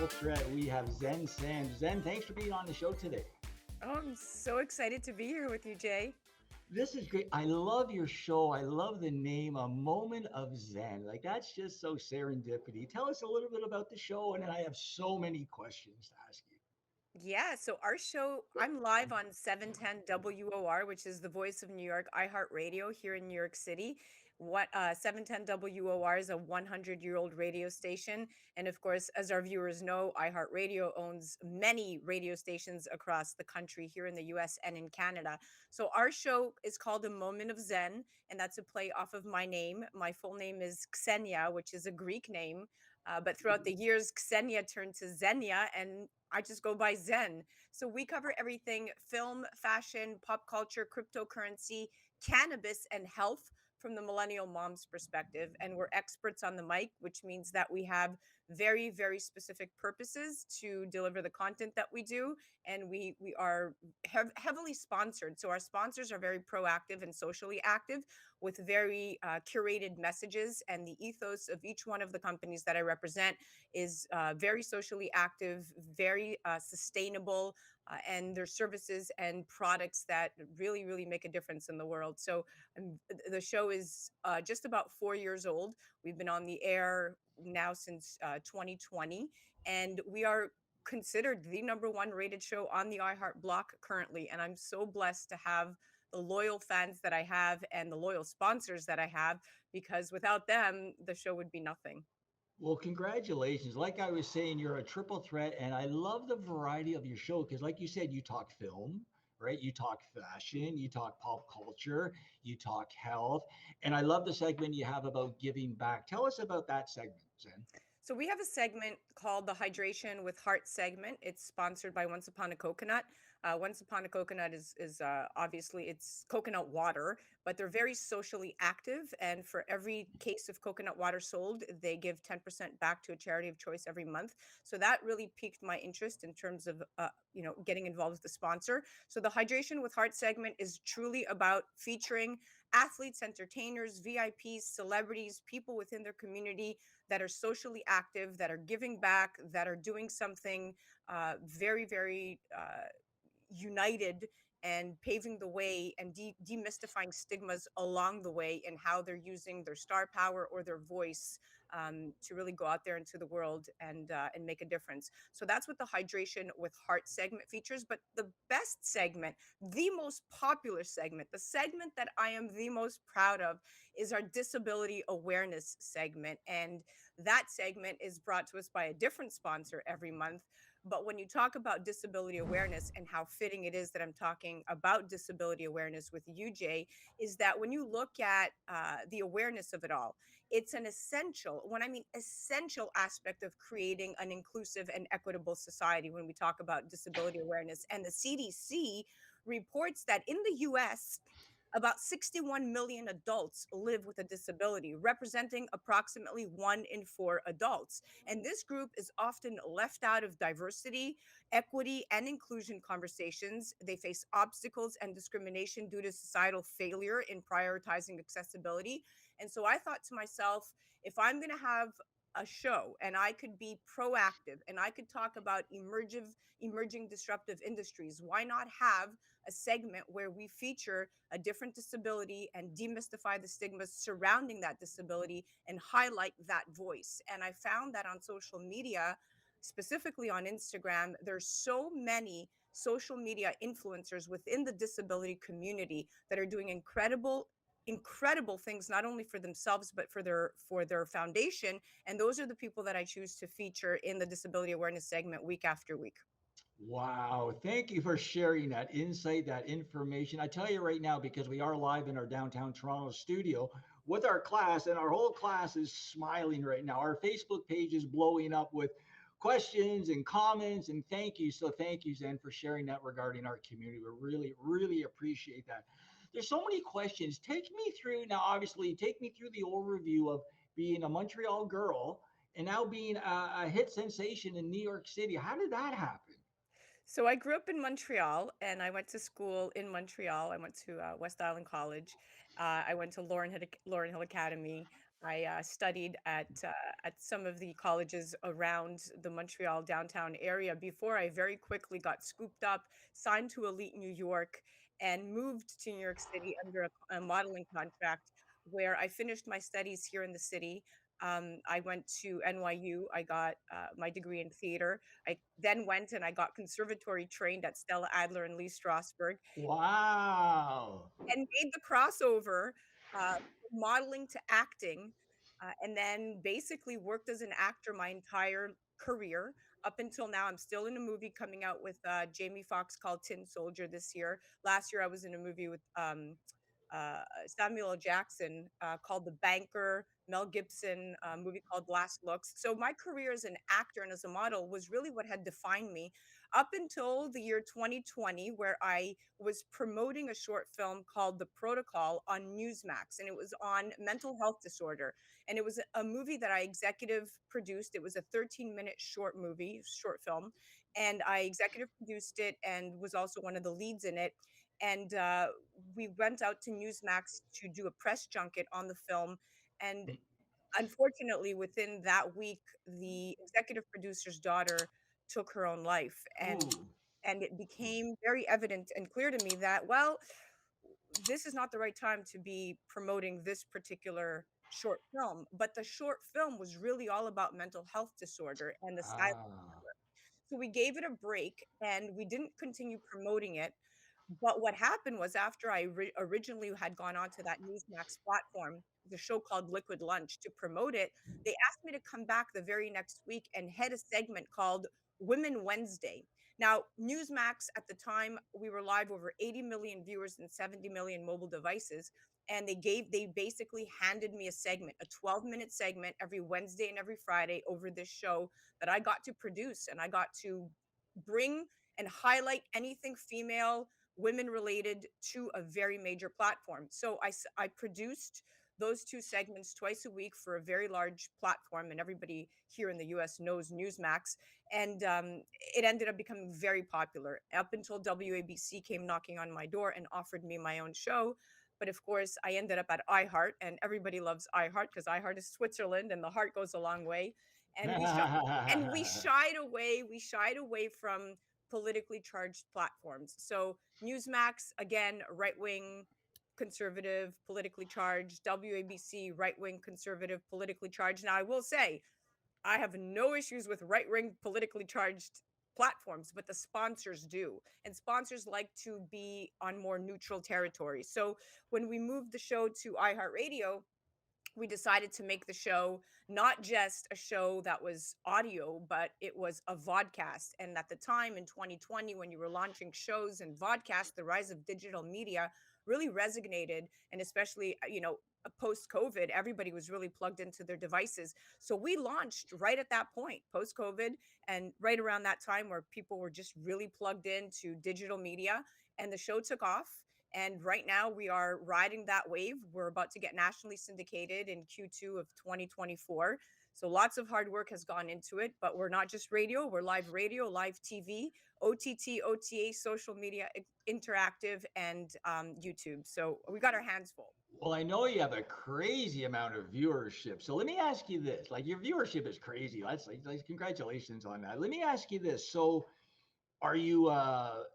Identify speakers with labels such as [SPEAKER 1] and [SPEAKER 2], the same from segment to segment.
[SPEAKER 1] triple threat. We have Xen Sams. Zen, thanks for being on the show today.
[SPEAKER 2] Oh, I'm so excited to be here with you, Jay.
[SPEAKER 1] This is great. I love your show. I love the name, A Moment of Zen. Like, that's just so serendipity. Tell us a little bit about the show, and then I have so many questions to ask you.
[SPEAKER 2] Yeah, so our show, I'm live on 710 WOR, which is the voice of New York, iHeartRadio here in New York City. What 710 WOR is a 100-year-old radio station. And of course, as our viewers know, iHeartRadio owns many radio stations across the country here in the US and in Canada. So our show is called A Moment of Zen, and that's a play off of my name. My full name is Xenia, which is a Greek name. But throughout the years, Xenia turned to Xenia, and I just go by Zen. So we cover everything film, fashion, pop culture, cryptocurrency, cannabis, and health from the millennial mom's perspective. And we're experts on the mic, which means that we have very, very specific purposes to deliver the content that we do. And we are heavily sponsored. So our sponsors are very proactive and socially active with very curated messages. And the ethos of each one of the companies that I represent is very socially active, very sustainable, and their services and products that really, really make a difference in the world. So the show is just about 4 years old. We've been on the air now since 2020, and we are considered the number one rated show on the iHeart block currently. And I'm so blessed to have the loyal fans that I have and the loyal sponsors that I have, because without them, the show would be nothing.
[SPEAKER 1] Well, congratulations. Like I was saying, you're a triple threat, and I love the variety of your show because, like you said, you talk film, right? You talk fashion, you talk pop culture, you talk health, and I love the segment you have about giving back. Tell us about that segment, Zen.
[SPEAKER 2] So we have a segment called the Hydration with Heart segment. It's sponsored by Once Upon a Coconut. Once Upon a Coconut is obviously it's coconut water, but they're very socially active. And for every case of coconut water sold, they give 10% back to a charity of choice every month. So that really piqued my interest in terms of getting involved with the sponsor. So the Hydration with Heart segment is truly about featuring athletes, entertainers, VIPs, celebrities, people within their community that are socially active, that are giving back, that are doing something very, very united and paving the way and demystifying stigmas along the way and how they're using their star power or their voice to really go out there into the world and make a difference. So that's what the Hydration with Heart segment features. But the best segment, the most popular segment, the segment that I am the most proud of, is our disability awareness segment. And that segment is brought to us by a different sponsor every month. But when you talk about disability awareness and how fitting it is that I'm talking about disability awareness with you, Jay, is that when you look at the awareness of it all, it's an essential, when I mean essential aspect of creating an inclusive and equitable society when we talk about disability awareness. And the CDC reports that in the US, about 61 million adults live with a disability, representing approximately 1 in 4 adults. And this group is often left out of diversity, equity, and inclusion conversations. They face obstacles and discrimination due to societal failure in prioritizing accessibility. And so I thought to myself, if I'm going to have a show and I could be proactive and I could talk about emerging disruptive industries, why not have a segment where we feature a different disability and demystify the stigmas surrounding that disability and highlight that voice? And I found that on social media, specifically on Instagram, there's so many social media influencers within the disability community that are doing incredible things, not only for themselves but for their foundation. And those are the people that I choose to feature in the disability awareness segment week after week.
[SPEAKER 1] Wow. Thank you for sharing that insight, that information. I tell you right now, because we are live in our downtown Toronto studio with our class, and our whole class is smiling right now. Our Facebook page is blowing up with questions and comments, and thank you. So, thank you, Zen, for sharing that regarding our community. We really, really appreciate that. There's so many questions. Take me through now, obviously, take me through the overview of being a Montreal girl and now being a hit sensation in New York City. How did that happen?
[SPEAKER 2] So I grew up in Montreal, and I went to school in Montreal. I went to West Island College. I went to Lauren Hill Academy. I studied at some of the colleges around the Montreal downtown area before I very quickly got scooped up, signed to Elite New York, and moved to New York City under a modeling contract where I finished my studies here in the city. I went to NYU. I got my degree in theater. I then went and I got conservatory trained at Stella Adler and Lee Strasberg
[SPEAKER 1] Wow.
[SPEAKER 2] and made the crossover, from modeling to acting, and then basically worked as an actor my entire career up until now. I'm still in a movie coming out with, Jamie Foxx called Tin Soldier this year. Last year, I was in a movie with, Samuel L. Jackson, called The Banker, Mel Gibson, a movie called Last Looks. So my career as an actor and as a model was really what had defined me up until the year 2020, where I was promoting a short film called The Protocol on Newsmax, and it was on mental health disorder. And it was a movie that I executive produced. It was a 13-minute short movie, short film, and I executive produced it and was also one of the leads in it. And we went out to Newsmax to do a press junket on the film. And unfortunately, within that week, the executive producer's daughter took her own life.
[SPEAKER 1] Ooh.
[SPEAKER 2] And it became very evident and clear to me that, well, this is not the right time to be promoting this particular short film. But the short film was really all about mental health disorder and the silence.
[SPEAKER 1] Ah.
[SPEAKER 2] So we gave it a break and we didn't continue promoting it. But what happened was after I originally had gone onto that Newsmax platform, the show called Liquid Lunch, to promote it, they asked me to come back the very next week and head a segment called Women Wednesday. Now, Newsmax at the time, we were live over 80 million viewers and 70 million mobile devices. And they basically handed me a segment, a 12-minute segment every Wednesday and every Friday over this show that I got to produce. And I got to bring and highlight anything female, women related to a very major platform. So I produced those two segments twice a week for a very large platform, and everybody here in the US knows Newsmax. And it ended up becoming very popular up until WABC came knocking on my door and offered me my own show. But of course, I ended up at iHeart, and everybody loves iHeart because iHeart is Switzerland and the heart goes a long way. And we shied away. We shied away from politically charged platforms. So Newsmax, again, right wing, conservative, politically charged. WABC, right wing, conservative, politically charged. Now, I will say, I have no issues with right wing, politically charged platforms, but the sponsors do. And sponsors like to be on more neutral territory. So when we moved the show to iHeartRadio, we decided to make the show not just a show that was audio, but it was a vodcast. And at the time in 2020, when you were launching shows and vodcasts, the rise of digital media really resonated. And especially, post COVID, everybody was really plugged into their devices. So we launched right at that point, post COVID, and right around that time where people were just really plugged into digital media. And the show took off. And right now we are riding that wave. We're about to get nationally syndicated in Q2 of 2024. So lots of hard work has gone into it, but we're not just radio, live TV, OTT, OTA, social media, interactive, and YouTube. So we got our hands full.
[SPEAKER 1] Well, I know you have a crazy amount of viewership. So let me ask you this: like your viewership is crazy. Like congratulations on that. Let me ask you this: so are you a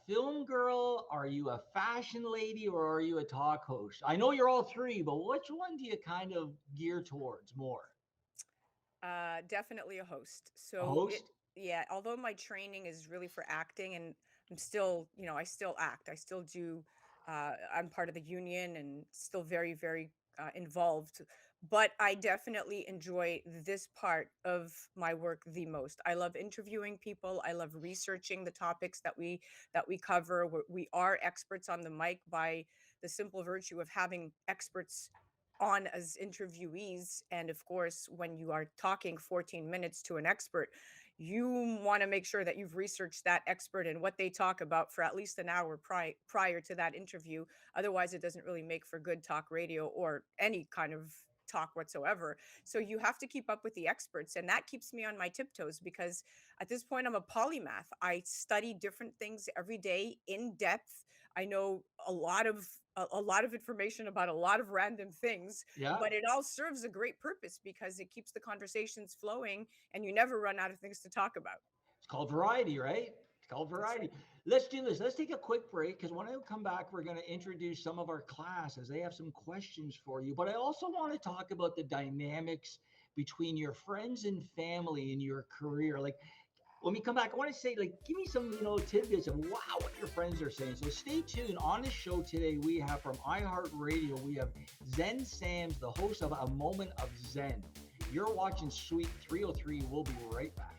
[SPEAKER 1] film girl? Are you a fashion lady, or are you a talk host? I know you're all three, but which one do you kind of gear towards more?
[SPEAKER 2] Definitely a host.
[SPEAKER 1] A
[SPEAKER 2] So
[SPEAKER 1] host?
[SPEAKER 2] yeah, although my training is really for acting and I'm still, I still act. I still do, I'm part of the union and still very, very involved. But I definitely enjoy this part of my work the most. I love interviewing people. I love researching the topics that we cover. We are experts on the mic by the simple virtue of having experts on as interviewees. And of course, when you are talking 14 minutes to an expert, you want to make sure that you've researched that expert and what they talk about for at least an hour prior to that interview. Otherwise, it doesn't really make for good talk radio or any kind of talk whatsoever. So you have to keep up with the experts, and that keeps me on my tiptoes because at this point I'm a polymath. I study different things every day in depth. I know a lot of information about a lot of random things,
[SPEAKER 1] Yeah.
[SPEAKER 2] but it all serves a great purpose because it keeps the conversations flowing and you never run out of things to talk about.
[SPEAKER 1] It's called variety, right? It's called
[SPEAKER 2] That's right.
[SPEAKER 1] variety. Let's do this. Let's take a quick break because when I come back, we're going to introduce some of our classes. They have some questions for you, but I also want to talk about the dynamics between your friends and family in your career. Like when we come back, I want to say, like, give me some, tidbits of wow, what your friends are saying. So stay tuned. On the show today, we have from iHeartRadio, we have Xen Sams, the host of A Moment of Zen. You're watching Suite 303. We'll be right back.